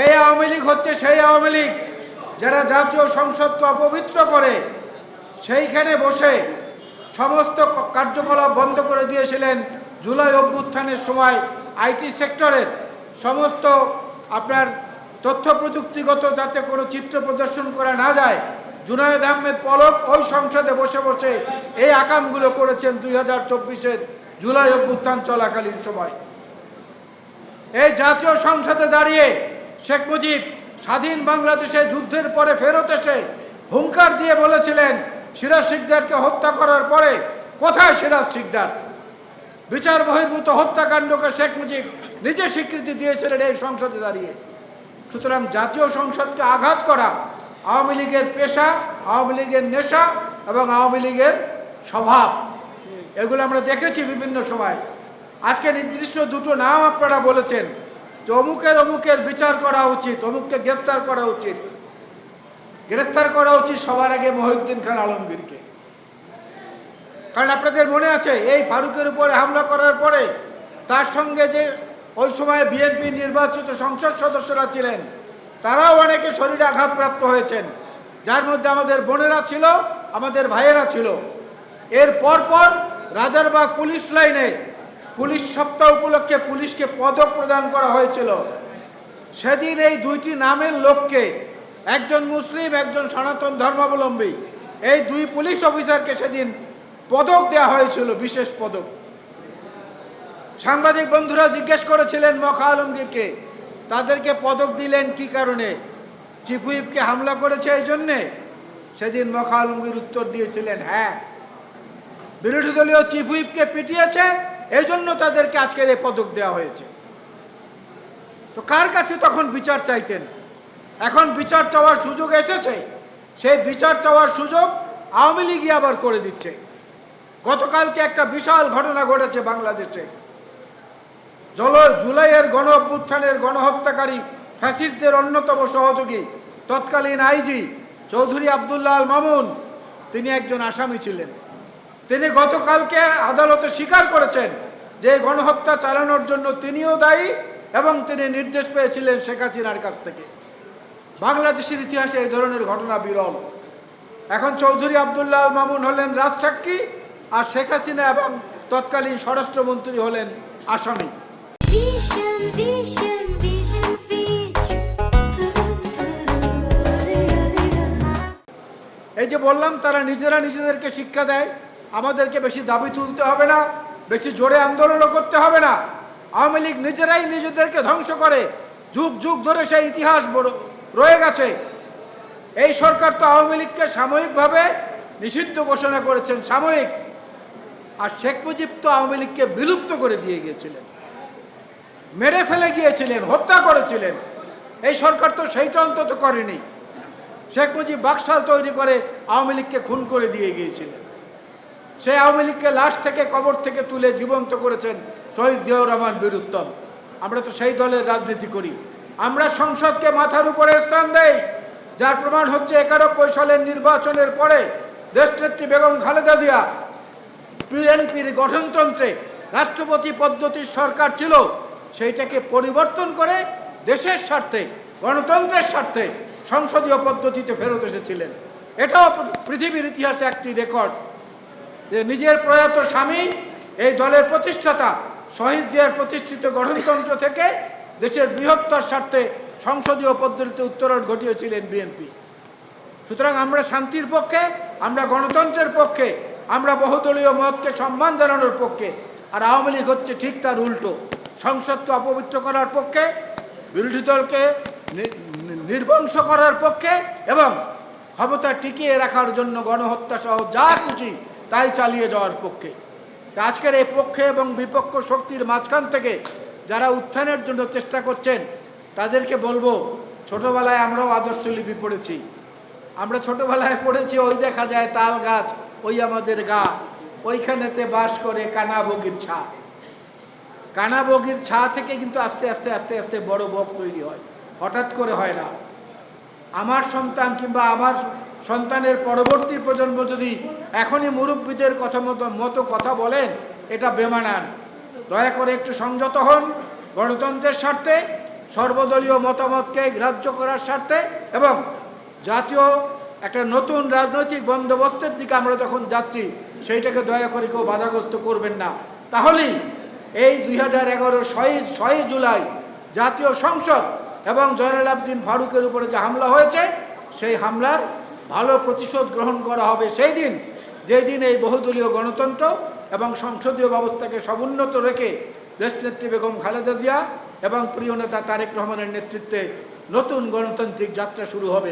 এই আওয়ামী লীগ হচ্ছে সেই আওয়ামী লীগ যারা জাতীয় সংসদকে অপবিত্র করে সেইখানে বসে সমস্ত কার্যকলাপ বন্ধ করে দিয়েছিলেন। জুলাই অভ্যুত্থানের সময় আইটি সেক্টরের সমস্ত আপনার তথ্য প্রযুক্তিগত যাতে কোনো চিত্র প্রদর্শন করা না যায়, জুনায়েদ আহমেদ পলক ওই সংসদে বসে বসে এই আকামগুলো করেছেন 2024-এর জুলাই অভ্যুত্থান চলাকালীন সময়। এই জাতীয় সংসদে দাঁড়িয়ে শেখ মুজিব স্বাধীন বাংলাদেশে যুদ্ধের পরে ফেরত এসে হুঙ্কার দিয়ে বলেছিলেন, সিরাজ শিকদারকে হত্যা করার পরে কোথায় সিরাজ শিকদার? বিচার বহির্ভূত হত্যাকাণ্ডকে শেখ মুজিব নিজে স্বীকৃতি দিয়েছিলেন এই সংসদে দাঁড়িয়ে। সুতরাং জাতীয় সংসদকে আঘাত করা আওয়ামী লীগের পেশা, আওয়ামী লীগের নেশা এবং আওয়ামী লীগের স্বভাব। এগুলো আমরা দেখেছি বিভিন্ন সময়। আজকে নির্দিষ্ট দুটো নাম আপনারা বলেছেন যে অমুকের বিচার করা উচিত, অমুককে গ্রেফতার করা উচিত। গ্রেফতার করা উচিত সবার আগে মহিউদ্দিন খান আলমগীরকে। কারণ আপনাদের মনে আছে এই ফারুকের উপরে হামলা করার পরে তার সঙ্গে যে ওই সময় বিএনপি নির্বাচিত সংসদ সদস্যরা ছিলেন তারাও অনেকে শরীরে আঘাতপ্রাপ্ত হয়েছেন, যার মধ্যে আমাদের বোনেরা ছিল, আমাদের ভাইয়েরা ছিল। এর পরপর রাজারবাগ পুলিশ লাইনে পুলিশ সপ্তাহ উপলক্ষে পুলিশকে পদক প্রদান করা হয়েছিল। সেদিন এই দুইটি নামের লোককে, একজন মুসলিম একজন সনাতন ধর্মাবলম্বী, এই দুই পুলিশ অফিসারকে সেদিন পদক দেওয়া হয়েছিল, বিশেষ পদক। সাংবাদিক বন্ধুরা জিজ্ঞেস করেছিলেন মখা আলমগীরকে, তাদেরকে পদক দিলেন কি কারণে? চিফ হুইপকে হামলা করেছে এই জন্যে? সেদিন মখা আলমগীর উত্তর দিয়েছিলেন, হ্যাঁ, বিরোধী দলীয় চিফ হুইপকে পিটিয়েছে, এই জন্য তাদেরকে আজকের এই পদক দেওয়া হয়েছে। তো কার কাছে তখন বিচার চাইতেন? এখন বিচার চাওয়ার সুযোগ এসেছে, সেই বিচার চাওয়ার সুযোগ আওয়ামী লীগই আবার করে দিচ্ছে। গতকালকে একটা বিশাল ঘটনা ঘটেছে বাংলাদেশে। জুলাইয়ের গণ অভ্যুত্থানের গণহত্যাকারী ফ্যাসিস্টদের অন্যতম সহযোগী তৎকালীন আইজি চৌধুরী আবদুল্লাহ আল মামুন, তিনি একজন আসামি ছিলেন। তিনি গতকালকে আদালতে স্বীকার করেছেন যে গণহত্যা চালানোর জন্য তিনিও দায়ী এবং তিনি নির্দেশ পেয়েছিলেন শেখ হাসিনার কাছ থেকে। বাংলাদেশের ইতিহাসে এই ধরনের ঘটনা বিরল। এখন চৌধুরী আবদুল্লাহ আল মামুন হলেন রাজসাক্ষী, আর শেখ হাসিনা এবং তৎকালীন স্বরাষ্ট্রমন্ত্রী হলেন আসামি। এই যে বললাম, তারা নিজেরা নিজেদেরকে শিক্ষা দেয়, আমাদেরকে বেশি দাবি তুলতে হবে না, বেশি জোরে আন্দোলনও করতে হবে না। আওয়ামী লীগ নিজেরাই নিজেদেরকে ধ্বংস করে, যুগ যুগ ধরে সেই ইতিহাস রয়ে গেছে। এই সরকার তো আওয়ামী লীগকে সাময়িকভাবে নিষিদ্ধ ঘোষণা করেছেন, সাময়িক। আর শেখ মুজিব তো আওয়ামী লীগকে বিলুপ্ত করে দিয়ে গিয়েছিলেন, মেরে ফেলে গিয়েছিলেন, হত্যা করেছিলেন। এই সরকার তো সেইটা অন্তত করেনি। শেখ মুজিব বাকশাল তৈরি করে আওয়ামী লীগকে খুন করে দিয়ে গিয়েছিলেন। সেই আওয়ামী লীগকে লাশ থেকে, কবর থেকে তুলে জীবন্ত করেছেন শহীদ জিয়াউর রহমান বীর উত্তম। আমরা তো সেই দলের রাজনীতি করি। আমরা সংসদকে মাথার উপরে স্থান দেই, যার প্রমাণ হচ্ছে 91 সালের নির্বাচনের পরে দেশনেত্রী বেগম খালেদা জিয়া বিএনপির গঠনতন্ত্রে রাষ্ট্রপতি পদ্ধতির সরকার ছিল, সেইটাকে পরিবর্তন করে দেশের স্বার্থে, গণতন্ত্রের স্বার্থে সংসদীয় পদ্ধতিতে ফেরত এসেছিলেন। এটাও পৃথিবীর ইতিহাসে একটি রেকর্ড যে নিজের প্রয়াত স্বামী, এই দলের প্রতিষ্ঠাতা শহীদ জিয়ার প্রতিষ্ঠিত গঠনতন্ত্র থেকে দেশের বৃহত্তর স্বার্থে সংসদীয় পদ্ধতিতে উত্তরণ ঘটিয়েছিলেন বিএনপি। সুতরাং আমরা শান্তির পক্ষে, আমরা গণতন্ত্রের পক্ষে, আমরা বহুদলীয় মতকে সম্মান জানানোর পক্ষে। আর আওয়ামী লীগ হচ্ছে ঠিক তার উল্টো, সংসদকে অপবিত্র করার পক্ষে, বিরোধী দলকে নির্বংশ করার পক্ষে এবং ক্ষমতা টিকিয়ে রাখার জন্য গণহত্যা সহ যা খুশি তাই চালিয়ে যাওয়ার পক্ষে। আজকের এই পক্ষে এবং বিপক্ষ শক্তির মাঝখান থেকে যারা উত্থানের জন্য চেষ্টা করছেন তাদেরকে বলবো, ছোটবেলায় আমরাও আদর্শ লিপি পড়েছি। আমরা ছোটবেলায় পড়েছি, ওই দেখা যায় তাল গাছ, ওই আমাদের গা, ওইখানেতে বাস করে কানা বগির ছা। কানা বগির ছা থেকে কিন্তু আস্তে আস্তে আস্তে আস্তে বড় বক তৈরি হয়, হঠাৎ করে হয় না। আমার সন্তান কিংবা আমার সন্তানের পরবর্তী প্রজন্ম যদি এখনই মুরব্বীদের মতো কথা বলেন, এটা বেমানান। দয়া করে একটু সংযত হন, গণতন্ত্রের স্বার্থে সর্বদলীয় মতামতকে গ্রাহ্য করার স্বার্থে এবং জাতীয় একটা নতুন রাজনৈতিক বন্দোবস্তের দিকে আমরা যখন যাচ্ছি, সেইটাকে দয়া করে কেউ বাধাগ্রস্ত করবেন না। তাহলেই এই 2011 6 জুলাই জাতীয় সংসদ এবং জয়নাল আবেদিন ফারুকের উপরে যে হামলা হয়েছে, সেই হামলার ভালো প্রতিশোধ গ্রহণ করা হবে সেই দিন, যেই দিন এই বহুদলীয় গণতন্ত্র এবং সংসদীয় ব্যবস্থাকে সমুন্নত রেখে দেশনেত্রী বেগম খালেদা জিয়া এবং প্রিয় নেতা তারেক রহমানের নেতৃত্বে নতুন গণতান্ত্রিক যাত্রা শুরু হবে।